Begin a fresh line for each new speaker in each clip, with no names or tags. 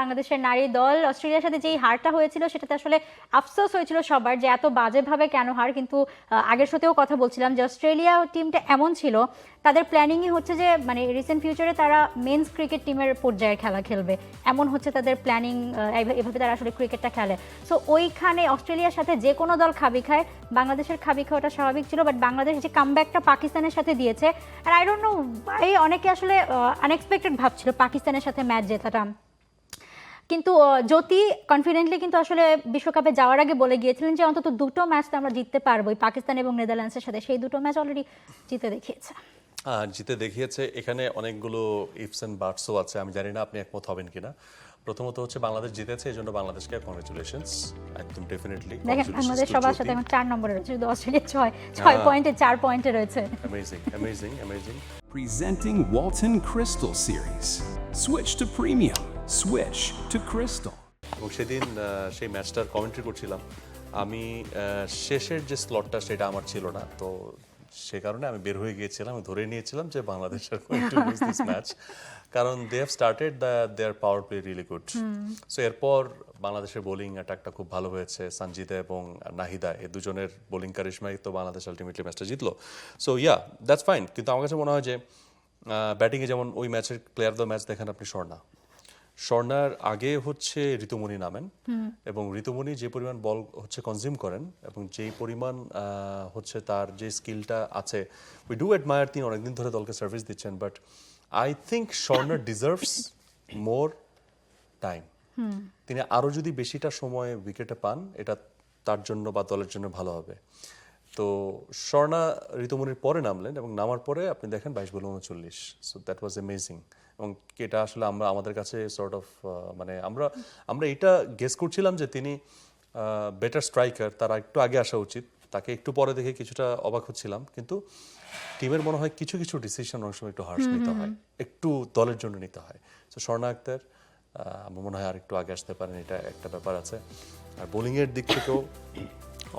বাংলাদেশের নারী দল অস্ট্রেলিয়ার সাথে যেই হারটা হয়েছিল সেটাতে আসলে আফসোস হয়েছিল সবার যে এত বাজেভাবে কেন হার, কিন্তু আগের শোতেও কথা বলছিলাম যে অস্ট্রেলিয়া টিমটা এমন ছিল, তাদের প্ল্যানিংই হচ্ছে যে মানে রিসেন্ট ফিউচারে তারা মেন্স ক্রিকেট টিমের পর্যায়ে খেলা খেলবে, এমন হচ্ছে তাদের প্ল্যানিং, এভাবে তারা আসলে ক্রিকেটটা খেলে। সো ওইখানে অস্ট্রেলিয়ার সাথে যে কোনো দল খাবি খায়, বাংলাদেশের খাবি খাওয়াটা স্বাভাবিক ছিল, বাট বাংলাদেশ যে কামব্যাকটা পাকিস্তানের সাথে দিয়েছে, আর আই ডোন্ট নো অনেকে আসলে আনএক্সপেক্টেড ভাবছিল পাকিস্তানের সাথে ম্যাচ জেতাটা, কিন্তু জ্যোতি কনফিডেন্টলি কিন্তু আসলে বিশ্বকাপে যাওয়ার আগে বলে গিয়েছিলেন যে অন্তত দুটো ম্যাচ তো আমরা জিততে পারবোই পাকিস্তান এবং নেদারল্যান্ডসের সাথে। সেই দুটো ম্যাচ অলরেডি জিতে দেখিয়েছে।
এখানে অনেকগুলো ইফস এন্ড বাটসও আছে, আমি জানি না আপনি একমত হবেন কিনা। প্রথমত হচ্ছে বাংলাদেশ জিতেছে, এই জন্য বাংলাদেশকে কংগ্রেচুলেশনস, একদম ডেফিনেটলি।
দেখেন বাংলাদেশ সবার সাথে এখন 4 নম্বরে রয়েছে, শুধু অস্ট্রেলিয়া 6 পয়েন্টে 4 পয়েন্টে রয়েছে।
Amazing.
Presenting Walton Crystal Series. Switch to premium. Switch to Crystal.
এবং সেদিন সেই ম্যাচটার কমেন্ট্রি করছিলাম আমি। শেষের যে স্লটটা সেটা আমার ছিল না, তো সে কারণে আমি বের হয়ে গিয়েছিলাম। আমি ধরে নিয়েছিলাম যে বাংলাদেশ আর going to lose this match, কারণ they have started their power play really good. So এরপর বাংলাদেশের বোলিং অ্যাটাকটা খুব ভালো হয়েছে, সঞ্জিদা এবং নাহিদা এই দুজনের বোলিং কারিশমাই তো বাংলাদেশ আলটিমেটলি ম্যাচটা জিতলো। So yeah, that's fine. কিন্তু আমার কাছে মনে হয় যে ব্যাটিংয়ে যেমন ওই ম্যাচের প্লেয়ার অফ দ্য ম্যাচ দেখেন আপনি স্বর্ণার আগে হচ্ছে ঋতুমণি নামেন, এবং ঋতুমণি যে পরিমাণ বল হচ্ছে কনজিউম করেন এবং যেই পরিমাণ হচ্ছে তার যে স্কিলটা আছে, উই ডু অ্যাডমায়ার। তিনি অনেকদিন ধরে দলকে সার্ভিস দিচ্ছেন, বাট আই থিঙ্ক স্বর্ণার ডিজার্ভস মোর টাইম। তিনি আরও যদি বেশিটা সময় উইকেটে পান, এটা তার জন্য বা দলের জন্য ভালো হবে। তো স্বর্ণা ঋতুমণির পরে নামলেন এবং নামার পরে আপনি দেখেন 22 বলে 39। So that was amazing. এবং এটা আসলে আমাদের কাছে সর্ট অফ মানে আমরা এটা গেস করছিলাম যে তিনি বেটার স্ট্রাইকার, তার একটু আগে আসা উচিত। তাকে একটু পরে দেখে কিছুটা অবাক হচ্ছিলাম, কিন্তু টিমের মনে হয় কিছু ডিসিশন অনেক সময় একটু হার্শ নিতে হয়, একটু দলের জন্য নিতে হয়। তো স্বর্ণা আক্তার আমার মনে হয় আর একটু আগে আসতে পারেন, এটা একটা ব্যাপার আছে। আর বোলিংয়ের দিক থেকেও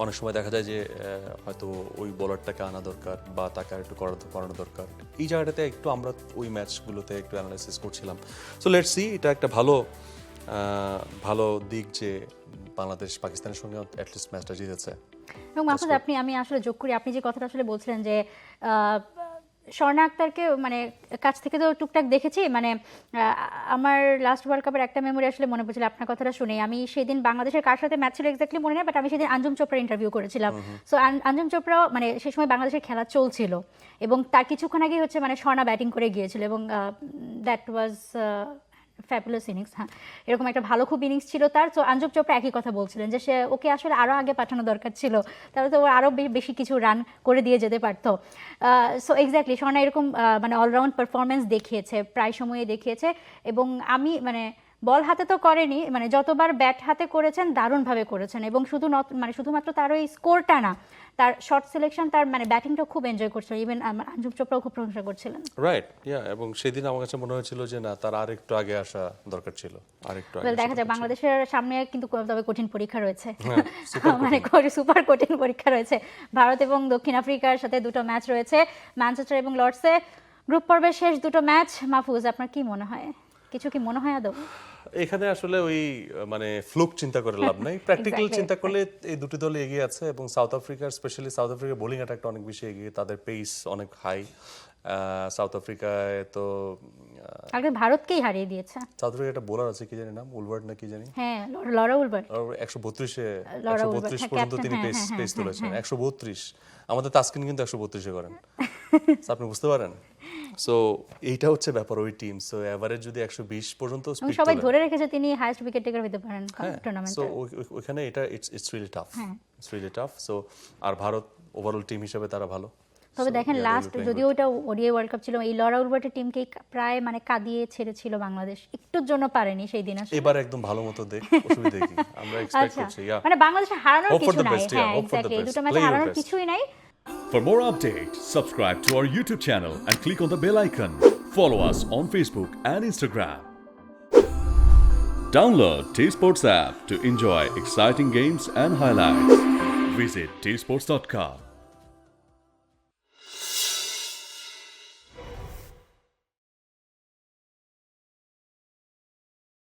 অনেক সময় দেখা যায় যে হয়তো ওই বোলারটাকে আনা দরকার বা তাকে আর একটু করানো দরকার। এই জায়গাটাতে একটু আমরা ওই ম্যাচগুলোতে একটু অ্যানালাইসিস করছিলাম। সো লেটস সি, এটা একটা ভালো দিক যে বাংলাদেশ পাকিস্তানের সঙ্গে অ্যাটলিস্ট ম্যাচটা জিতেছে।
এবং মাহফুজ আমি আসলে যোগ করি, আপনি যে কথাটা আসলে বলছিলেন যে স্বর্ণা আক্তারকে মানে কাছ থেকে তো টুকটাক দেখেছি, মানে আমার লাস্ট ওয়ার্ল্ড কাপের একটা মেমোরি আসলে মনে পড়ছিল আপনার কথাটা শুনে। আমি সেদিন বাংলাদেশের কার সাথে ম্যাচ ছিল এক্স্যাক্টলি মনে নেই, বাট আমি সেদিন আঞ্জুম চোপড়ার ইন্টারভিউ করেছিলাম। সো আঞ্জুম চোপড়াও মানে সেই সময় বাংলাদেশের খেলা চলছিল এবং তার কিছুক্ষণ আগেই হচ্ছে মানে স্বর্ণা ব্যাটিং করে গিয়েছিল এবং দ্যাট ওয়াজ ফ্যাবুলাস ইনিংস। হ্যাঁ, এরকম একটা ভালো খুব ইনিংস ছিল তার। তো আঞ্জুম চোপড়া একই কথা বলছিলেন যে সে ওকে আসলে আরও আগে পাঠানো দরকার ছিল, তাহলে তো ও আরও বেশি কিছু রান করে দিয়ে যেতে পারতো। সো এক্স্যাক্টলি স্বর্ণা এরকম মানে অলরাউন্ড পারফরমেন্স দেখিয়েছে, প্রায় সময়ে দেখিয়েছে। এবং আমি মানে বল হাতে তো করেনি, মানে যতবার ব্যাট হাতে করেছেন দারুণভাবে করেছেন। এবং শুধুমাত্র তার ওই স্কোরটা না, তার শর্ট সিলেকশন, তার মানে ব্যাটিংটাও খুব এনজয় করছিল। ইভেন আঞ্জুম চোপড়াও খুব প্রশংসা করছিলেন।
রাইট, ইয়া। এবং সেদিন আমার কাছে মনে হয়েছিল যে না, তার আর একটু আগে আসা দরকার ছিল, আরেকটু আগে।
দেখা যায় বাংলাদেশের সামনে কিন্তু তবে কঠিন পরীক্ষা রয়েছে, মানে সুপার কঠিন পরীক্ষা রয়েছে। ভারত এবং দক্ষিণ আফ্রিকার সাথে দুটো ম্যাচ রয়েছে, ম্যানচেস্টার এবং লর্ডসে। গ্রুপ পর্বের শেষ দুটো ম্যাচ, মাহফুজ আপনার কি মনে হয়, কিছু কি মনে হয় আদৌ?
এখানে আসলে ওই মানে ফ্লুক চিন্তা করে লাভ নাই, প্র্যাকটিক্যাল চিন্তা করলে এই দুটি দল এগিয়ে আছে। এবং সাউথ আফ্রিকার স্পেশালি সাউথ আফ্রিকার বোলিং অ্যাটাকটা অনেক বেশি এগিয়ে, তাদের পেস অনেক হাই। সাউথ আফ্রিকায় তো
আগে ভারতকেই হারিয়ে দিয়েছে।
সাউথ আফ্রিকার একটা বোলার আছে, কি জানি নাম, উলবার্ট না কি জানি।
হ্যাঁ, লরা উলবার্ট
132 পর্যন্ত তিনি পেস তুলেছেন। 132, আমাদের তাসকিন কিন্তু 132 করেন। আপনি বুঝতে পারেন। সো এইটা হচ্ছে ব্যাপার ওই টিম। সো এভারেজ যদি 120 পর্যন্ত স্পিড,
সবাই ধরে রেখেছে তিনি হাইয়েস্ট উইকেট টেকার হতে পারেন টুর্নামেন্টে।
সো ওখানে এটা ইটস রিয়েলি টাফ। সো আর ভারত ওভারঅল টিম হিসেবে তারা ভালো।
তবে দেখেন লাস্ট যদিও ওটা ওডিআই ওয়ার্ল্ড কাপ ছিল, এই লরা উলবার্টের টিমকে প্রায় মানে কাঁদিয়ে ছেড়েছিল বাংলাদেশ, একটুর জন্য পারেনি সেই দিন। আসলে
এবার একদম ভালো মতো অসুবিধা কি আমরা এক্সপেক্ট করছি,
মানে বাংলাদেশে হারানোর কিছু নাই। হ্যাঁ, এক্স্যাক্টলি, এই দুটো ম্যাচে হারানোর কিছুই নাই।
For more updates, subscribe to our YouTube channel and click on the bell icon. Follow us on Facebook and Instagram. Download T-Sports app to enjoy exciting games and highlights. Visit tsports.com.